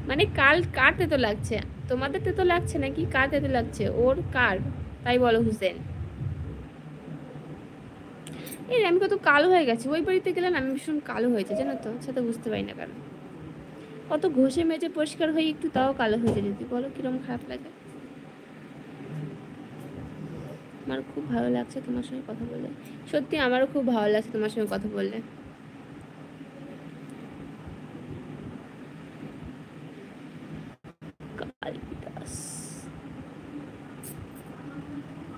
মানে কার তেতো লাগছে? তোমাদের তেতো লাগছে নাকি কার তেতো লাগছে? ওর কার? তাই বলো হুসেন। এই আমি কত কালো হয়ে গেছি, ওই বাড়িতে গেলে না আমি ভীষণ কালো হয়েছে জানো তো, সেটা বুঝতে পারি না কেন। কত ঘষে মেজে পরিষ্কার হয়ে একটু তাও কালো হয়ে যায়, যদি বলো কিরকম খারাপ লাগে। আমার খুব ভালো লাগছে তোমার সঙ্গে কথা বলে, সত্যি আমারও খুব ভালো লাগছে তোমার সঙ্গে কথা বললে। কালিদাস,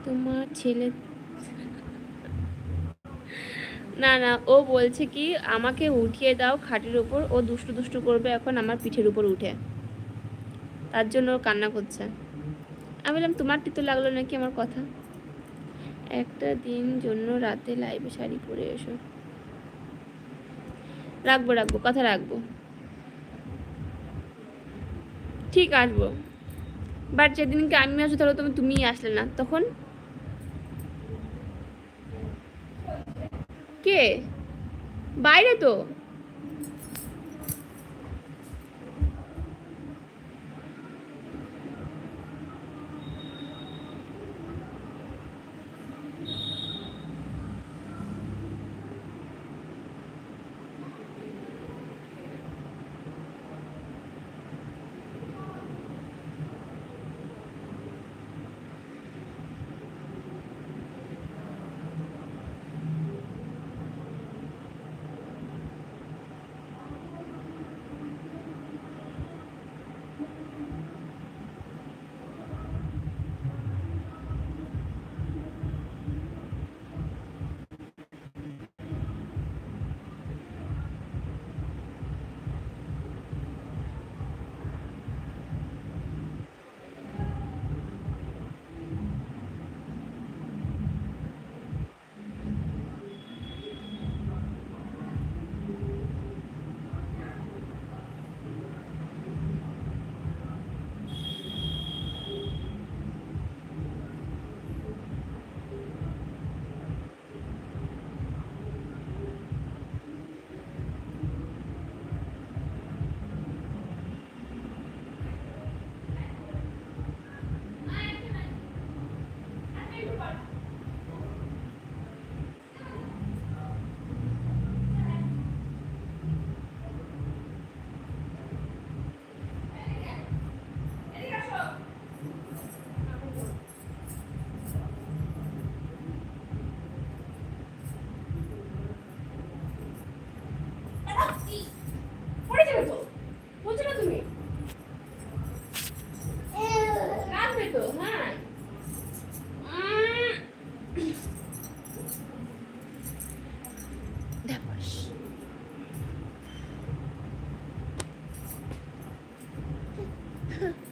তোমার ছেলে, না না ও বলছে কি আমাকে উঠিয়ে দাও খাটের উপর, ও দুষ্টু দুষ্টু করবে এখন আমার পিঠের উপর উঠে, তার জন্য ও কান্না করছে। আমি বললাম তোমার তো লাগলো নাকি আমার কথা। একটা দিন জন্য রাতে লাইভে শাড়ি পরে এসো। রাখবো রাখবো, কথা রাখবো, ঠিক আসবো। বাট যেদিনকে আমি আসবো তাহলে তুমিই আসলে না তখন। কে? বাইরে তো।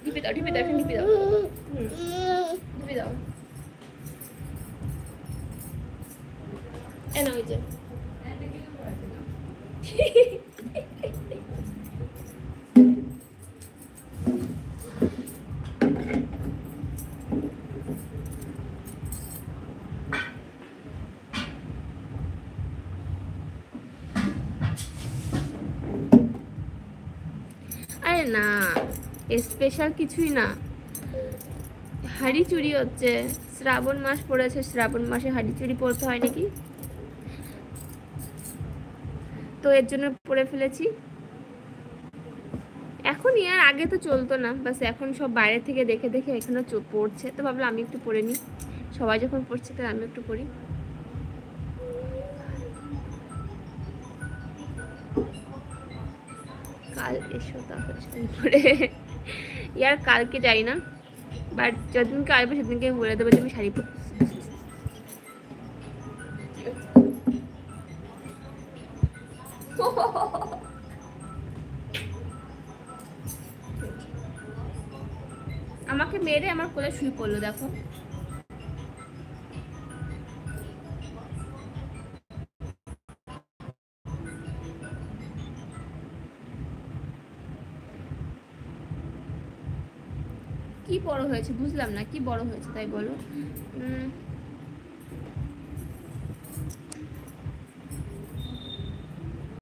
ঢিপে দাও ঢিপে দাও, এখন ঢিপে দাও, ঢিপে দাও। এ না ওই যে আরে না, স্পেশাল কিছুই না, হাড়ি চুরি হচ্ছে। শ্রাবণ মাস পড়েছে, শ্রাবণ মাসে হাড়ি চুরি পড়তে হয় নাকি, তো এর জন্য পড়ে ফেলেছি। এখন আর আগে তো চলতো না, বাস এখন সব বাইরে থেকে দেখে দেখে এখানে পড়ছে, তো ভাবলাম আমি একটু পড়ে নিই, সবাই যখন পড়ছে তাই আমি একটু পড়ি। কাল এসো তাহলে শাড়ি পরে, ইয়ার কালকে যাই না, বাট যেদিনকে আসবে সেদিনকে বলে দেবো যে আমি শাড়ি পরে। আমাকে মেরে আমার কোলে শুয়ে পড়লো দেখো। কি বড় হয়েছে বুঝলাম না, কি বড় হয়েছে তাই বলো।